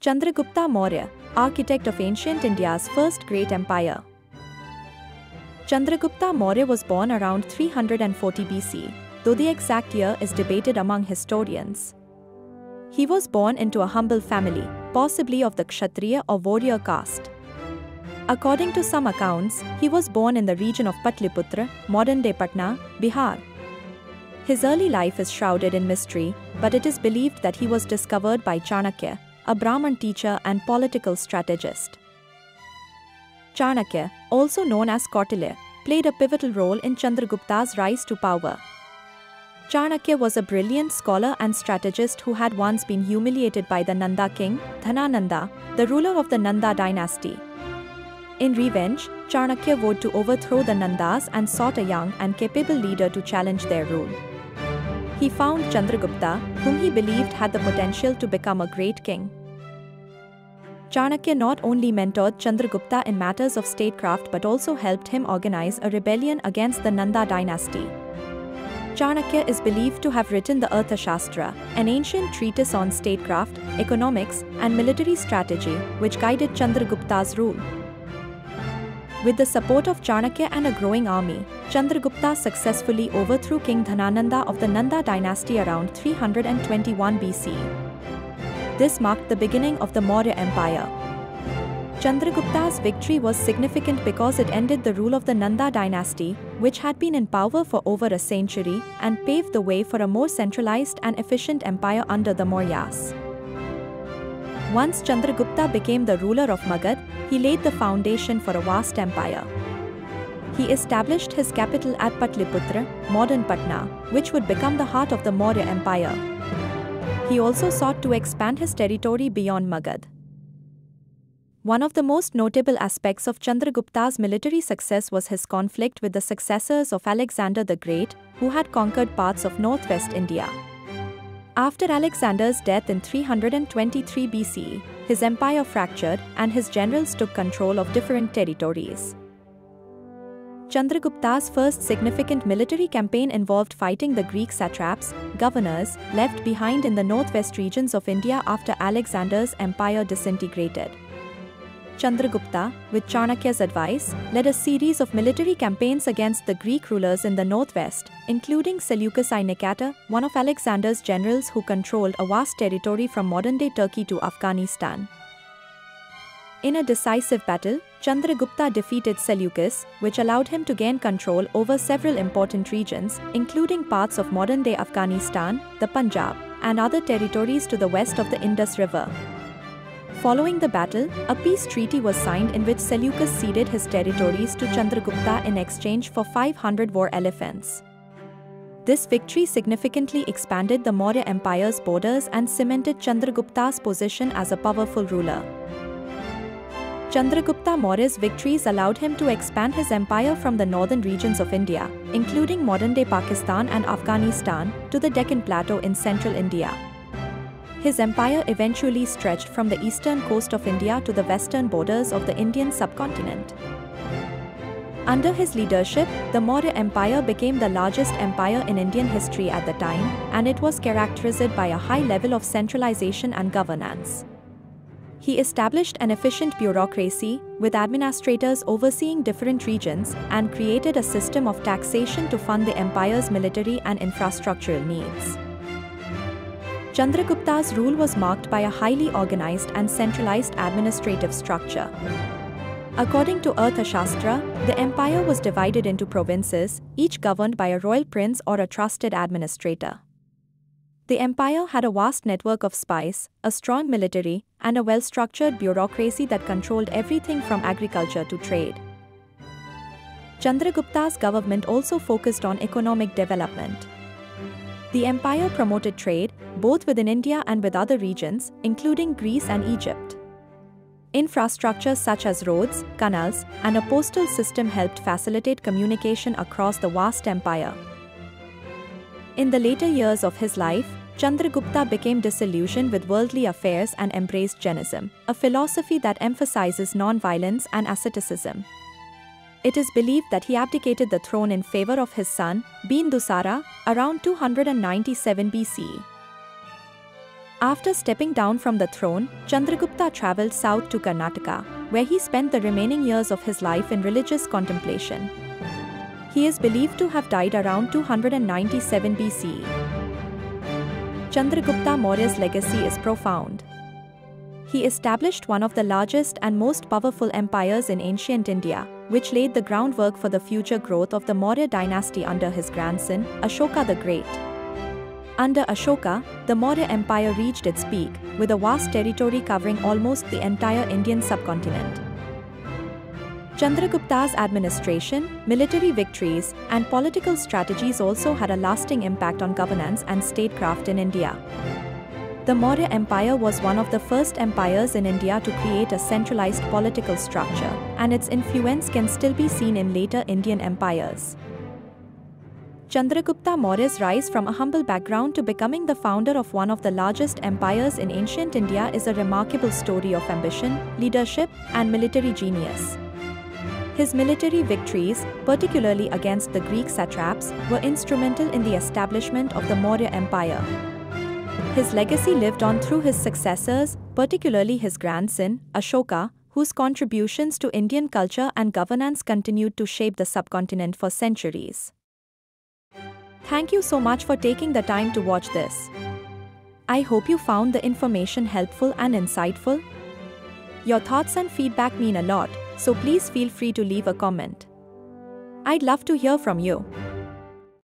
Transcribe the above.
Chandragupta Maurya, architect of ancient India's first great empire. Chandragupta Maurya was born around 340 BC, though the exact year is debated among historians. He was born into a humble family, possibly of the Kshatriya or warrior caste. According to some accounts, he was born in the region of Patliputra, modern-day Patna, Bihar. His early life is shrouded in mystery, but it is believed that he was discovered by Chanakya, a Brahmin teacher and political strategist. Chanakya, also known as Kautilya, played a pivotal role in Chandragupta's rise to power. Chanakya was a brilliant scholar and strategist who had once been humiliated by the Nanda king, Dhanananda, the ruler of the Nanda dynasty. In revenge, Chanakya vowed to overthrow the Nandas and sought a young and capable leader to challenge their rule. He found Chandragupta, whom he believed had the potential to become a great king. Chanakya not only mentored Chandragupta in matters of statecraft but also helped him organize a rebellion against the Nanda dynasty. Chanakya is believed to have written the Arthashastra, an ancient treatise on statecraft, economics, and military strategy, which guided Chandragupta's rule. With the support of Chanakya and a growing army, Chandragupta successfully overthrew King Dhanananda of the Nanda dynasty around 321 BC. This marked the beginning of the Maurya Empire. Chandragupta's victory was significant because it ended the rule of the Nanda dynasty, which had been in power for over a century, and paved the way for a more centralized and efficient empire under the Mauryas. Once Chandragupta became the ruler of Magad, he laid the foundation for a vast empire. He established his capital at Patliputra, modern Patna, which would become the heart of the Maurya Empire. He also sought to expand his territory beyond Magad. One of the most notable aspects of Chandragupta's military success was his conflict with the successors of Alexander the Great, who had conquered parts of northwest India. After Alexander's death in 323 BCE, his empire fractured and his generals took control of different territories. Chandragupta's first significant military campaign involved fighting the Greek satraps, governors, left behind in the northwest regions of India after Alexander's empire disintegrated. Chandragupta, with Chanakya's advice, led a series of military campaigns against the Greek rulers in the northwest, including Seleucus I Nicata, one of Alexander's generals who controlled a vast territory from modern-day Turkey to Afghanistan. In a decisive battle, Chandragupta defeated Seleucus, which allowed him to gain control over several important regions, including parts of modern-day Afghanistan, the Punjab, and other territories to the west of the Indus River. Following the battle, a peace treaty was signed in which Seleucus ceded his territories to Chandragupta in exchange for 500 war elephants. This victory significantly expanded the Maurya Empire's borders and cemented Chandragupta's position as a powerful ruler. Chandragupta Maurya's victories allowed him to expand his empire from the northern regions of India, including modern-day Pakistan and Afghanistan, to the Deccan Plateau in central India. His empire eventually stretched from the eastern coast of India to the western borders of the Indian subcontinent. Under his leadership, the Maurya Empire became the largest empire in Indian history at the time, and it was characterized by a high level of centralization and governance. He established an efficient bureaucracy, with administrators overseeing different regions, and created a system of taxation to fund the empire's military and infrastructural needs. Chandragupta's rule was marked by a highly organized and centralized administrative structure. According to Arthashastra, the empire was divided into provinces, each governed by a royal prince or a trusted administrator. The empire had a vast network of spies, a strong military, and a well-structured bureaucracy that controlled everything from agriculture to trade. Chandragupta's government also focused on economic development. The empire promoted trade, both within India and with other regions, including Greece and Egypt. Infrastructure such as roads, canals, and a postal system helped facilitate communication across the vast empire. In the later years of his life, Chandragupta became disillusioned with worldly affairs and embraced Jainism, a philosophy that emphasizes non-violence and asceticism. It is believed that he abdicated the throne in favor of his son, Bindusara, around 297 BCE. After stepping down from the throne, Chandragupta travelled south to Karnataka, where he spent the remaining years of his life in religious contemplation. He is believed to have died around 297 BCE. Chandragupta Maurya's legacy is profound. He established one of the largest and most powerful empires in ancient India, which laid the groundwork for the future growth of the Maurya dynasty under his grandson, Ashoka the Great. Under Ashoka, the Maurya Empire reached its peak, with a vast territory covering almost the entire Indian subcontinent. Chandragupta's administration, military victories, and political strategies also had a lasting impact on governance and statecraft in India. The Maurya Empire was one of the first empires in India to create a centralized political structure, and its influence can still be seen in later Indian empires. Chandragupta Maurya's rise from a humble background to becoming the founder of one of the largest empires in ancient India is a remarkable story of ambition, leadership, and military genius. His military victories, particularly against the Greek satraps, were instrumental in the establishment of the Maurya Empire. His legacy lived on through his successors, particularly his grandson, Ashoka, whose contributions to Indian culture and governance continued to shape the subcontinent for centuries. Thank you so much for taking the time to watch this. I hope you found the information helpful and insightful. Your thoughts and feedback mean a lot, so please feel free to leave a comment. I'd love to hear from you.